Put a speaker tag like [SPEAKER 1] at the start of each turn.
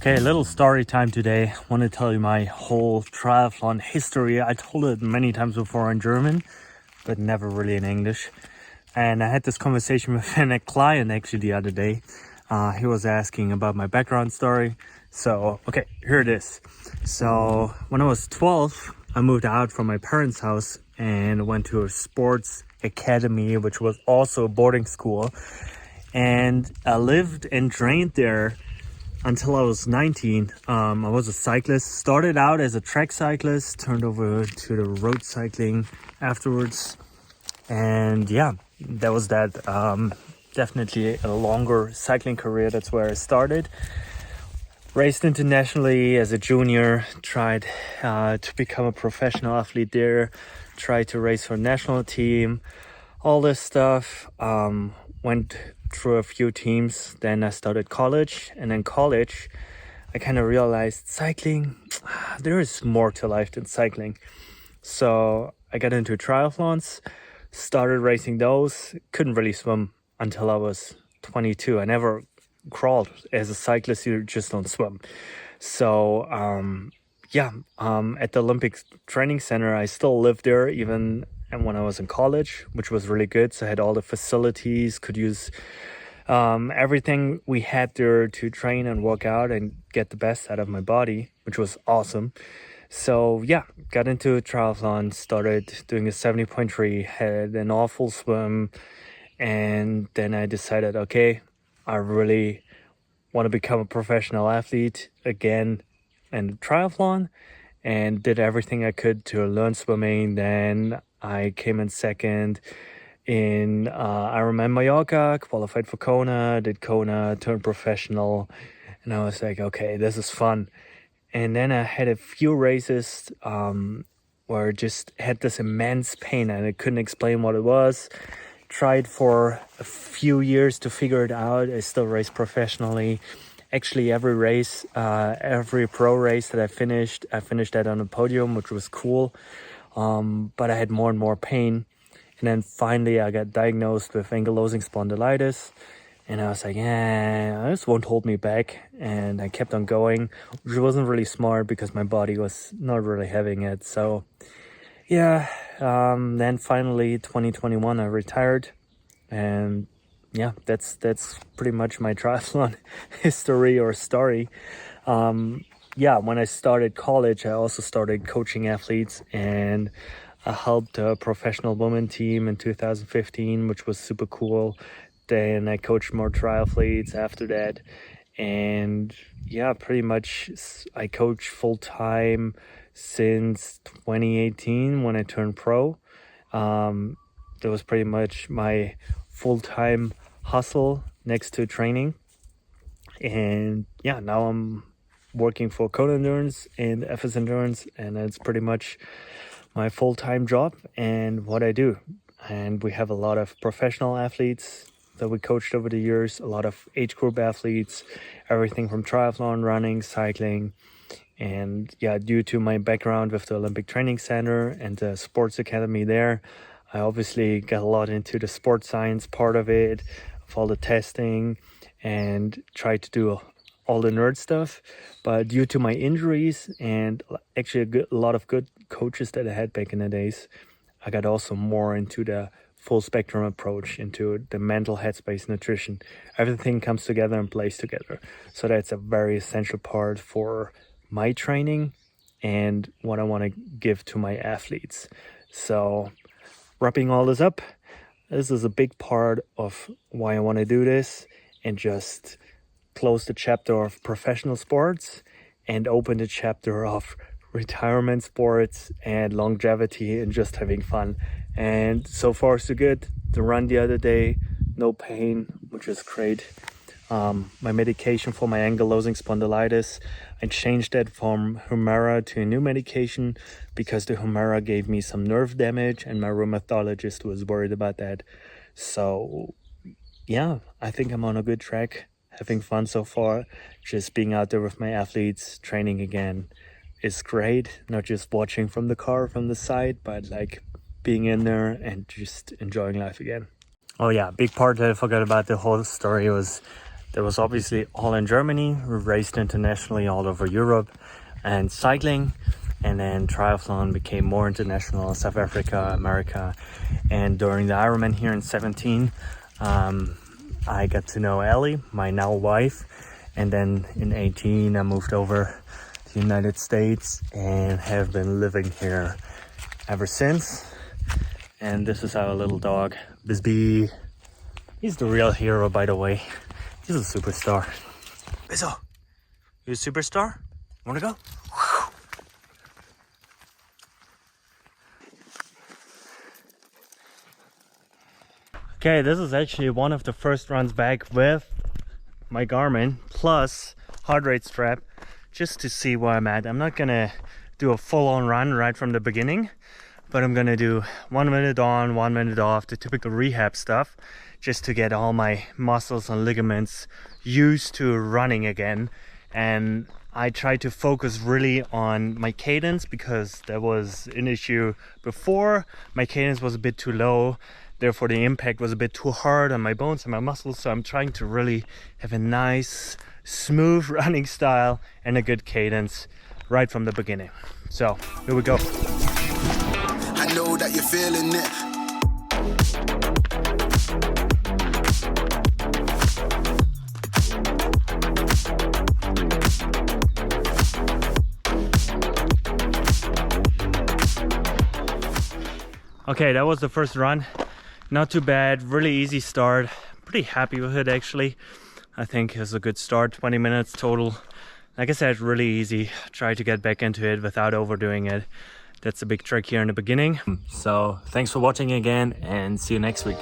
[SPEAKER 1] Okay, a little story time today. I want to tell you my whole triathlon history. I told it many times before in German, but never really in English. And I had this conversation with a client actually the other day. He was asking about my background story. So, okay, here it is. So, when I was 12, I moved out from my parents' house and went to a sports academy, which was also a boarding school. And I lived and trained there until I was 19. I was a cyclist, started out as a track cyclist, turned over to the road cycling afterwards. And yeah, that was that. Definitely a longer cycling career. That's where I started. Raced internationally as a junior, tried to become a professional athlete there, tried to race for a national team, all this stuff. Went through a few teams, then I started college, and then college I kind of realized cycling, there is more to life than cycling. So I got into triathlons, started racing those, couldn't really swim until I was 22. I never crawled. As a cyclist, you just don't swim. So at the Olympic Training Center, I still lived there even when I was in college, which was really good. So I had all the facilities, could use everything we had there to train and work out and get the best out of my body, which was awesome. So yeah, got into triathlon, started doing a 70.3, had an awful swim, and then I decided, okay, I really want to become a professional athlete again in triathlon, and did everything I could to learn swimming. Then I came in second in Ironman Mallorca, qualified for Kona, did Kona, turned professional, and I was like, okay, this is fun. And then I had a few races where I just had this immense pain and I couldn't explain what it was. Tried for a few years to figure it out. I still race professionally. Actually, every race, every pro race that I finished that on a podium, which was cool. But I had more and more pain. And then finally I got diagnosed with ankylosing spondylitis. And I was like, this won't hold me back. And I kept on going, which wasn't really smart because my body was not really having it. So yeah, then finally 2021 I retired. And yeah, that's pretty much my triathlon history or story. When I started college, I also started coaching athletes, and I helped a professional women team in 2015, which was super cool. Then I coached more triathletes after that. And yeah, pretty much I coach full time since 2018 when I turned pro. That was pretty much my full-time hustle next to training. And yeah, now I'm working for Kona Endurance and FS Endurance, and it's pretty much my full-time job and what I do. And we have a lot of professional athletes that we coached over the years, a lot of age group athletes, everything from triathlon, running, cycling. And yeah, due to my background with the Olympic Training Center and the sports academy there, I obviously got a lot into the sports science part of it, of all the testing, and tried to do all the nerd stuff. But due to my injuries and actually a lot of good coaches that I had back in the days, I got also more into the full spectrum approach, into the mental headspace nutrition. Everything comes together and plays together. So that's a very essential part for my training and what I want to give to my athletes. So wrapping all this up, this is a big part of why I want to do this and just close the chapter of professional sports and open the chapter of retirement sports and longevity and just having fun. And so far so good. The run the other day, no pain, which is great. My medication for my ankylosing spondylitis, I changed that from Humira to a new medication because the Humira gave me some nerve damage and my rheumatologist was worried about that. So yeah, I think I'm on a good track, having fun so far. Just being out there with my athletes, training again is great. Not just watching from the car, from the side, but like being in there and just enjoying life again. Oh yeah, big part that I forgot about the whole story was That was obviously all in Germany. We raced internationally all over Europe and cycling. And then triathlon became more international, South Africa, America. And during the Ironman here in 17, I got to know Ellie, my now wife. And then in 18, I moved over to the United States and have been living here ever since. And this is our little dog, Bisbee. He's the real hero, by the way. He's a superstar. Bizzo, you a superstar? Wanna go? Okay, this is actually one of the first runs back with my Garmin plus heart rate strap, just to see where I'm at. I'm not gonna do a full-on run right from the beginning, but I'm gonna do 1 minute on, 1 minute off, the typical rehab stuff, just to get all my muscles and ligaments used to running again. And I try to focus really on my cadence, because there was an issue before. My cadence was a bit too low, therefore the impact was a bit too hard on my bones and my muscles. So I'm trying to really have a nice, smooth running style and a good cadence right from the beginning. So here we go.
[SPEAKER 2] I know that you're feeling it.
[SPEAKER 1] Okay, that was the first run. Not too bad, really easy start. Pretty happy with it actually. I think it was a good start, 20 minutes total. Like I said, really easy. Try to get back into it without overdoing it. That's a big trick here in the beginning. So thanks for watching again, and see you next week.